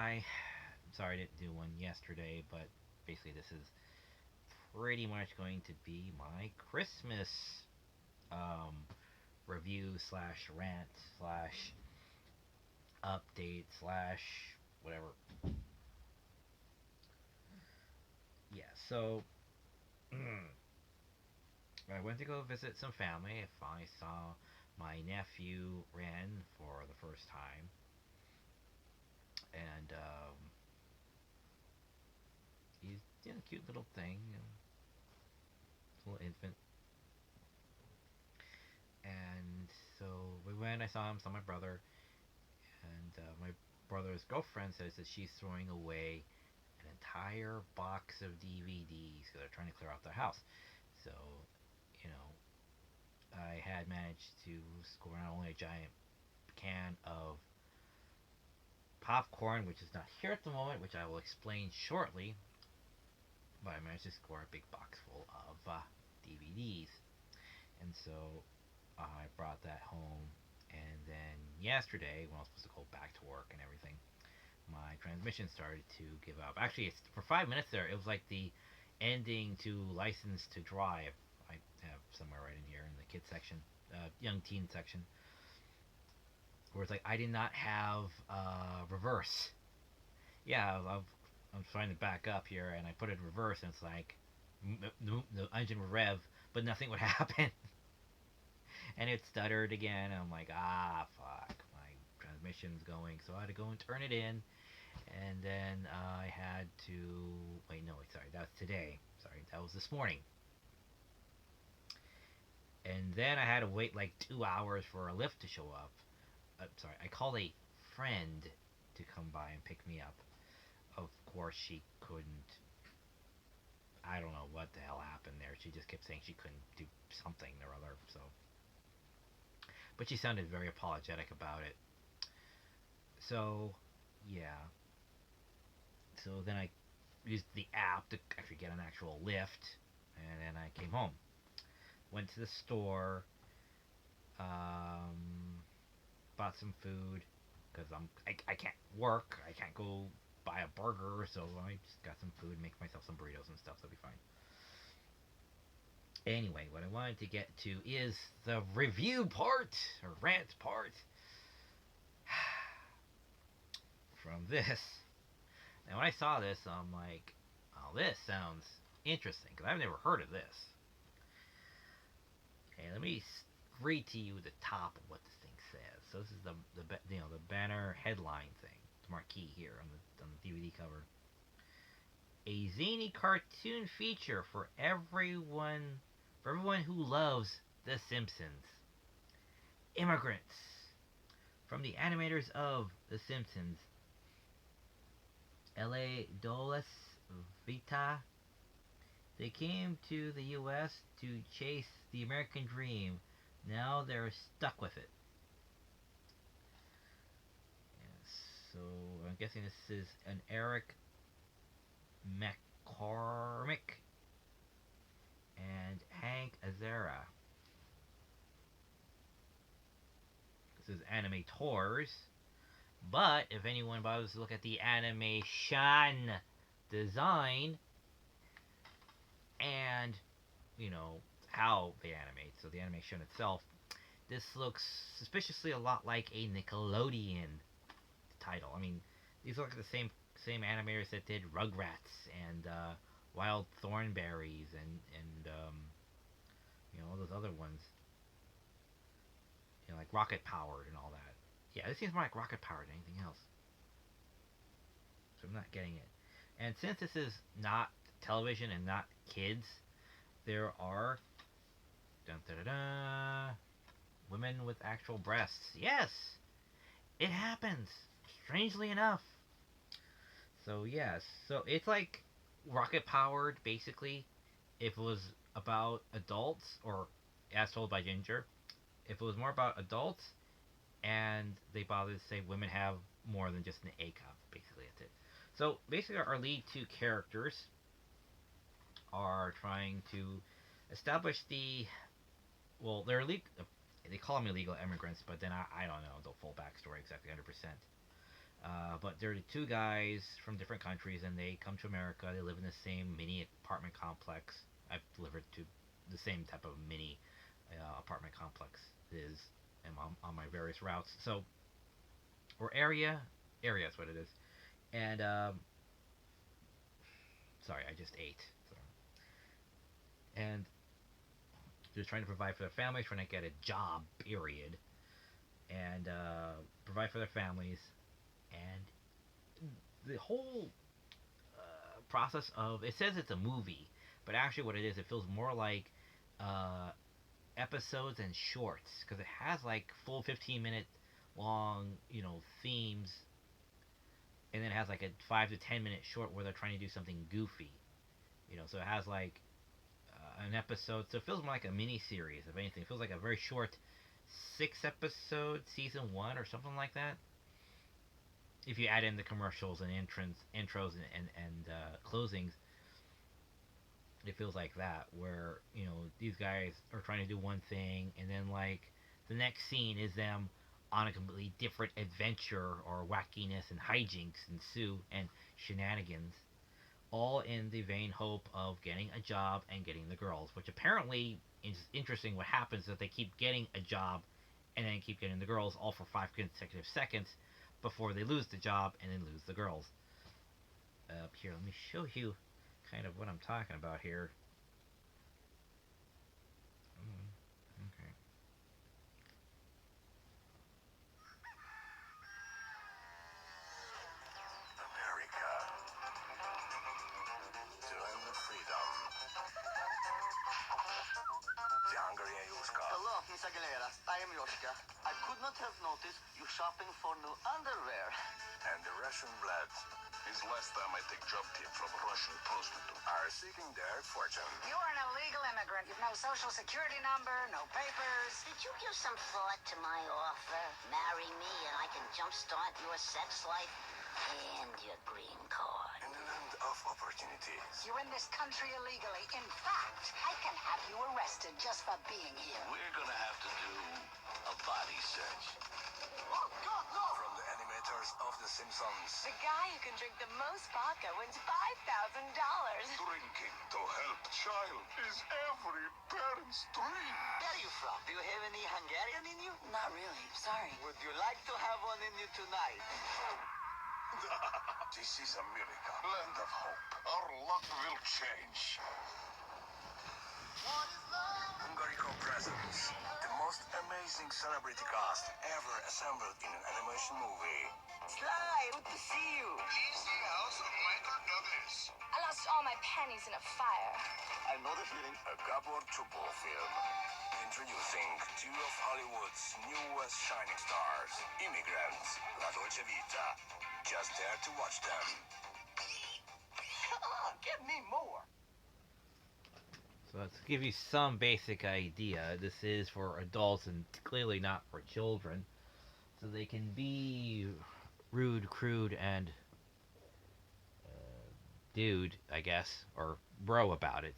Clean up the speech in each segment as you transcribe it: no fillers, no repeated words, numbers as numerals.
Hi. Sorry I didn't do one yesterday, but basically this is pretty much going to be my Christmas um, review slash rant slash update slash whatever. Yeah, so I went to go visit some family. I finally saw my nephew Ren for the first time, and he's a cute little thing, little infant. And so we went. I saw him, saw my brother, and my brother's girlfriend says that she's throwing away an entire box of DVDs because they're trying to clear out their house. So, you know, I had managed to score not only a giant can of popcorn, which is not here at the moment, which I will explain shortly, but I managed to score a big box full of DVDs. And so I brought that home. And then yesterday, when I was supposed to go back to work and everything, my transmission started to give up. Actually, it's for 5 minutes there. It was like the ending to License to Drive. I have somewhere right in here in the kids section, young teen section, where it's like I did not have reverse. Yeah, I'm trying to back up here, and I put it in reverse, and it's like the engine would rev, but nothing would happen, and it stuttered again. And I'm like, fuck, my transmission's going. So I had to go and turn it in, and then I had to wait. No, wait, sorry, that was today. Sorry, that was this morning. And then I had to wait like 2 hours for a lift to show up. Sorry, I called a friend to come by and pick me up. Of course, she couldn't. I don't know what the hell happened there. She just kept saying she couldn't do something or other. So, but she sounded very apologetic about it. So, yeah. So then I used the app to actually get an actual lift, and then I came home. Went to the store, um, bought some food because I can't work. I can't go buy a burger, so I just got some food, make myself some burritos and stuff. So that'll be fine. Anyway, what I wanted to get to is the review part or rant part from this. Now, when I saw this, I'm like, oh, this sounds interesting because I've never heard of this. Okay, let me read to you the top of what this thing says. So this is the banner headline thing, the marquee here on the DVD cover. A zany cartoon feature for everyone who loves The Simpsons. Immigrants from the animators of The Simpsons, L.A. Dolores Vita. They came to the U.S. to chase the American dream. Now they're stuck with it. Yes, so I'm guessing this is an Eric McCormick and Hank Azera. This is animators. But if anyone bothers to look at the animation design and, you know, how they animate, so the animation itself, this looks suspiciously a lot like a Nickelodeon title. I mean, these look like the same animators that did Rugrats and Wild Thornberries and all those other ones, like Rocket Powered and all that. Yeah, this seems more like Rocket Powered than anything else. So I'm not getting it. And since this is not television and not kids, there are dun, da, da, da, women with actual breasts. Yes, it happens. Strangely enough. So yes, so it's like rocket powered basically. If it was about adults, or as told by Ginger, if it was more about adults, and they bother to say women have more than just an A cup, basically that's it. So basically, our lead two characters are trying to establish they're illegal. They call them illegal immigrants, but then I don't know the full backstory exactly 100%. But they're two guys from different countries, and they come to America. They live in the same mini apartment complex. I've delivered to the same type of mini apartment complex is on my various routes. So, or area is what it is. And sorry, I just ate. So, and they're trying to provide for their families, trying to get a job, period, and provide for their families. And the whole process of it says it's a movie, but actually what it is, it feels more like uh, episodes and shorts because it has like full 15-minute long, themes, and then it has like a 5 to 10 minute short where they're trying to do something goofy. So it has like an episode, so it feels more like a mini series. If anything, it feels like a very short 6 episode season one or something like that. If you add in the commercials and intros and closings, it feels like that. Where these guys are trying to do one thing, and then like the next scene is them on a completely different adventure or wackiness and hijinks ensue and shenanigans, all in the vain hope of getting a job and getting the girls. Which apparently is interesting. What happens is that they keep getting a job and then keep getting the girls, all for 5 consecutive seconds before they lose the job and then lose the girls. Up here, let me show you kind of what I'm talking about here. Okay. America. Dream freedom. The Hungarian Yuska. Hello, Miss Aguilera. I am Yoshka. I could not have noticed you shopping for new underwear. And the Russian blood It's last time I take job tip from a Russian prostitute. are seeking their fortune. You are an illegal immigrant. You've no social security number, no papers. Did you give some thought to my offer? Marry me and I can jumpstart your sex life and your green card. In the land of opportunities. You're in this country illegally. In fact, I can have you arrested just for being here. We're gonna have to do a body search. From the animators of The Simpsons. The guy who can drink the most vodka wins $5,000. Drinking to help child is every parent's dream. Where are you from? Do you have any Hungarian in you? Not really, sorry. Would you like to have one in you tonight? This is America, land of hope. Our luck will change. Hungarico presents the most amazing celebrity cast ever assembled in an animation movie. Sly, good to see you. He's the house of Michael Douglas. I lost all my panties in a fire. I know the feeling. A Gabor Tupo film. Introducing two of Hollywood's newest shining stars, immigrants, La Dolce Vita. Just there to watch them. Come on, give me more. So let's give you some basic idea. This is for adults and clearly not for children. So they can be rude, crude, and dude, I guess, or bro about it,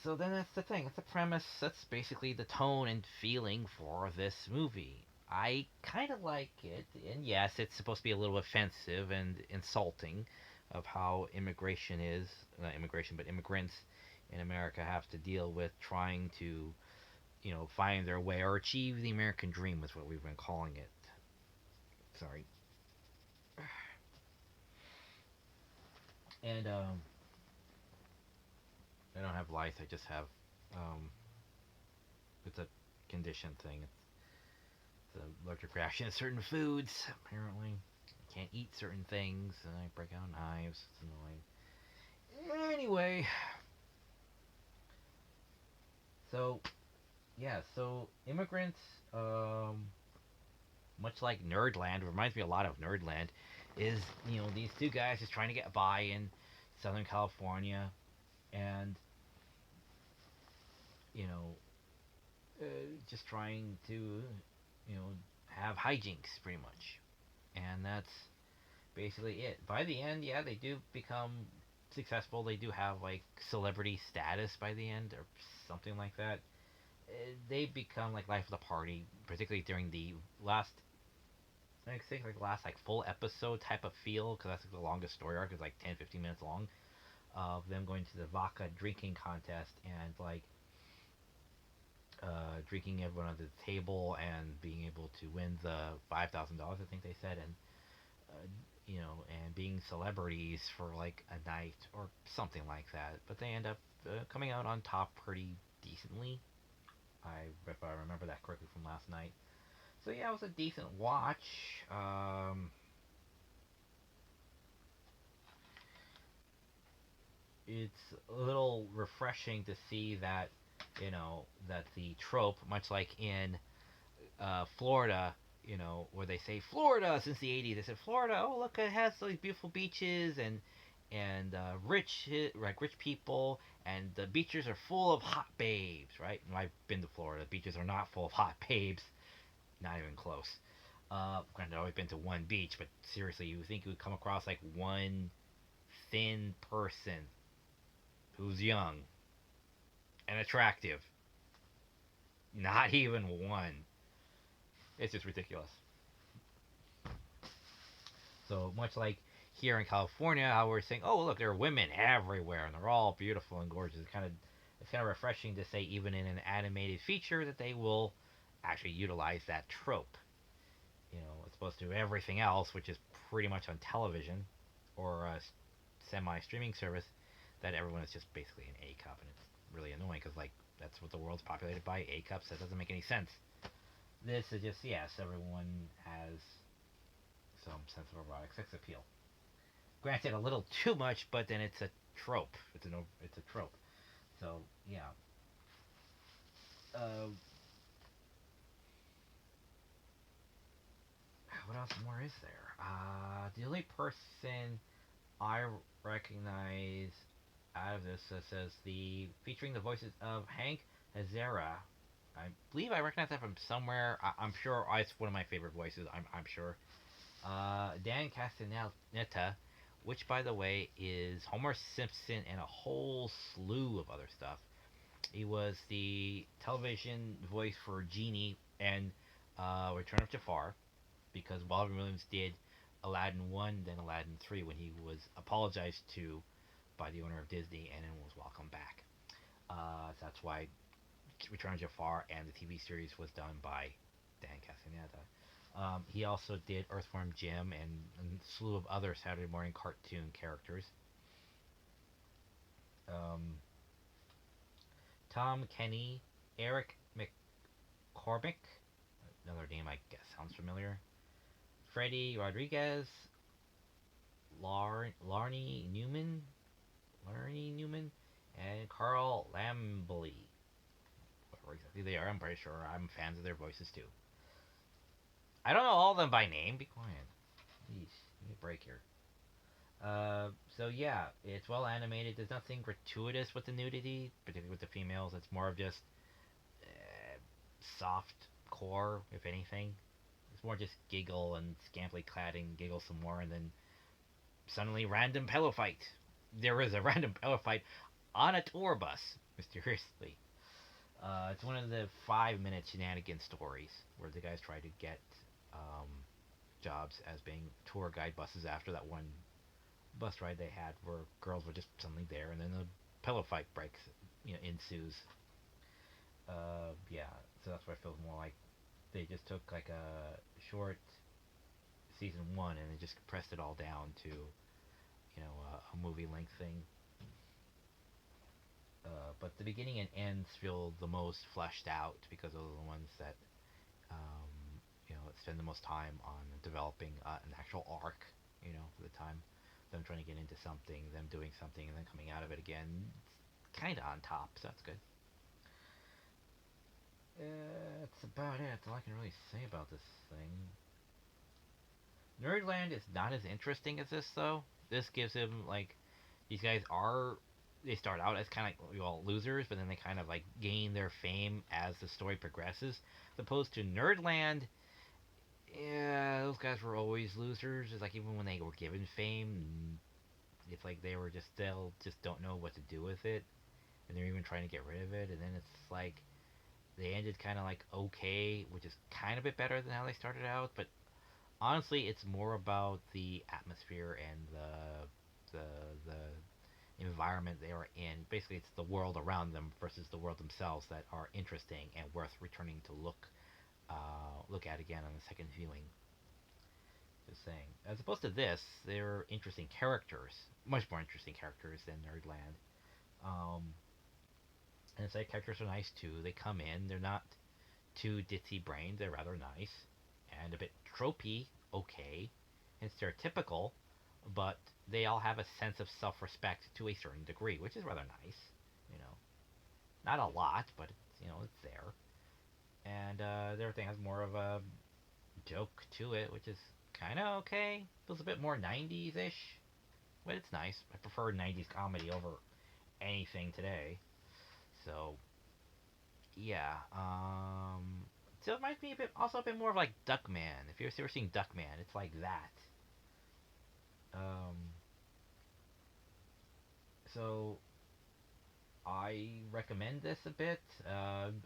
So then that's the thing. That's the premise. That's basically the tone and feeling for this movie. I kind of like it, and yes, it's supposed to be a little offensive and insulting of how immigration is, not immigration, but immigrants in America have to deal with trying to, find their way or achieve the American dream is what we've been calling it. Sorry. And, I don't have lice, I just have, it's a condition thing. It's an allergic reaction to certain foods, apparently. I can't eat certain things, and I break out knives. It's annoying. Anyway. So, yeah, so immigrants, much like Nerdland, reminds me a lot of Nerdland, is, these two guys just trying to get by in Southern California, and, just trying to, have hijinks, pretty much. And that's basically it. By the end, yeah, they do become successful. They do have, like, celebrity status by the end, or something like that. They become, like, life of the party, particularly during the last I think like last like full episode type of feel because that's like the longest story arc is like 10, 15 minutes long of them going to the vodka drinking contest and like drinking everyone at the table and being able to win the $5,000 I think they said and uh, and being celebrities for like a night or something like that. But they end up coming out on top pretty decently. If I remember that correctly from last night. So yeah, it was a decent watch. It's a little refreshing to see that that the trope, much like in Florida, where they say Florida since the '80s. They said Florida. Oh, look, it has these beautiful beaches and rich people, and the beaches are full of hot babes, right? And I've been to Florida. Beaches are not full of hot babes, not even close. Granted, I've only been to one beach, but seriously, you think you would come across like one thin person who's young and attractive? Not even one. It's just ridiculous. So much like here in California, how we're saying, "Oh, look, there are women everywhere, and they're all beautiful and gorgeous." It's kind of refreshing to say, even in an animated feature, that they will actually utilize that trope. As opposed to everything else, which is pretty much on television or a semi-streaming service, that everyone is just basically an A cup, and it's really annoying because like that's what the world's populated by, A cups. That doesn't make any sense. This is just yes, everyone has some sense of erotic sex appeal. Granted, a little too much, but then it's a trope. It's a trope. So yeah. Uh, what else more is there? The only person I recognize out of this says the featuring the voices of Hank Azaria. I believe I recognize that from somewhere. I'm sure it's one of my favorite voices. I'm sure. Dan Castellaneta, which by the way is Homer Simpson and a whole slew of other stuff. He was the television voice for Genie and Return of Jafar because Robin Williams did Aladdin 1, then Aladdin 3 when he was apologized to by the owner of Disney and then was welcomed back. So that's why Return of Jafar and the TV series was done by Dan Castellaneta. He also did Earthworm Jim and a slew of other Saturday morning cartoon characters. Um, Tom Kenny, Eric McCormick, another name I guess sounds familiar. Freddie Rodriguez, Larnie Newman, and Carl Lambly. Whatever exactly they are, I'm pretty sure I'm fans of their voices too. I don't know all of them by name. Be quiet. Please, give me a break here. So yeah, it's well animated. There's nothing gratuitous with the nudity, particularly with the females. It's more of just uh, soft core, if anything. It's more just giggle and scantily clad and giggle some more, and then suddenly random pillow fight. There is a random pillow fight on a tour bus, mysteriously. It's one of the 5-minute shenanigan stories where the guys try to get um, jobs as being tour guide buses after that one bus ride they had where girls were just suddenly there and then the pillow fight breaks, ensues. Yeah, so that's why it feels more like they just took like a short season one and they just compressed it all down to a movie length thing. But the beginning and ends feel the most fleshed out because those are the ones that spend the most time on developing an actual arc. For the time, them trying to get into something, them doing something, and then coming out of it again, kind of on top. So that's good. That's about it. That's all I can really say about this thing. Nerdland is not as interesting as this though. This gives him like these guys are they start out as kind of like losers, but then they kind of like gain their fame as the story progresses. As opposed to Nerdland, yeah, those guys were always losers. It's like even when they were given fame, it's like they were just still just don't know what to do with it, and they're even trying to get rid of it. And then it's like they ended kind of like okay, which is kind of a bit better than how they started out, but honestly, it's more about the atmosphere and the environment they are in. Basically, it's the world around them versus the world themselves that are interesting and worth returning to look at again on the second viewing. Just saying. As opposed to this, they're interesting characters, much more interesting characters than Nerdland. Um, and side characters are nice too. They come in, they're not too ditzy brained. They're rather nice and a bit tropey, okay, and stereotypical, but they all have a sense of self-respect to a certain degree, which is rather nice. You know, not a lot, but it's there. And everything has more of a joke to it, which is kind of okay. Feels a bit more 90s ish, but it's nice. I prefer 90s comedy over anything today. So yeah, so it might be a bit, also a bit more of like Duckman. If you're ever seeing Duckman, it's like that. Um, so I recommend this a bit.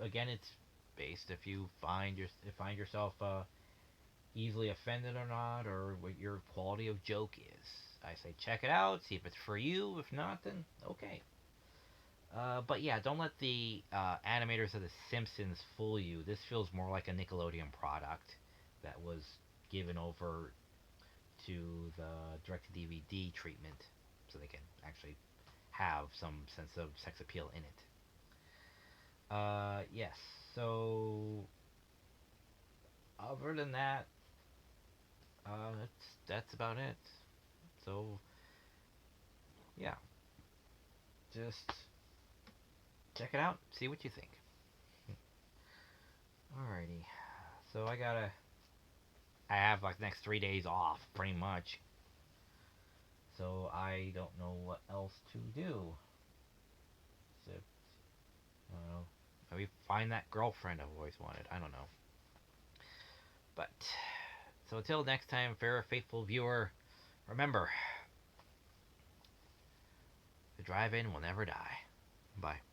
Again, it's based if you find yourself easily offended or not, or what your quality of joke is. I say check it out, see if it's for you. If not, then okay. But yeah, don't let the animators of The Simpsons fool you. This feels more like a Nickelodeon product that was given over to the direct DVD treatment so they can actually have some sense of sex appeal in it. Yes, so other than that, that's about it. So yeah, just check it out, see what you think. Alrighty, so I have like the next 3 days off, pretty much. So I don't know what else to do. So I don't know. Maybe find that girlfriend I've always wanted. I don't know. But so until next time, fair faithful viewer, remember the drive-in will never die. Bye.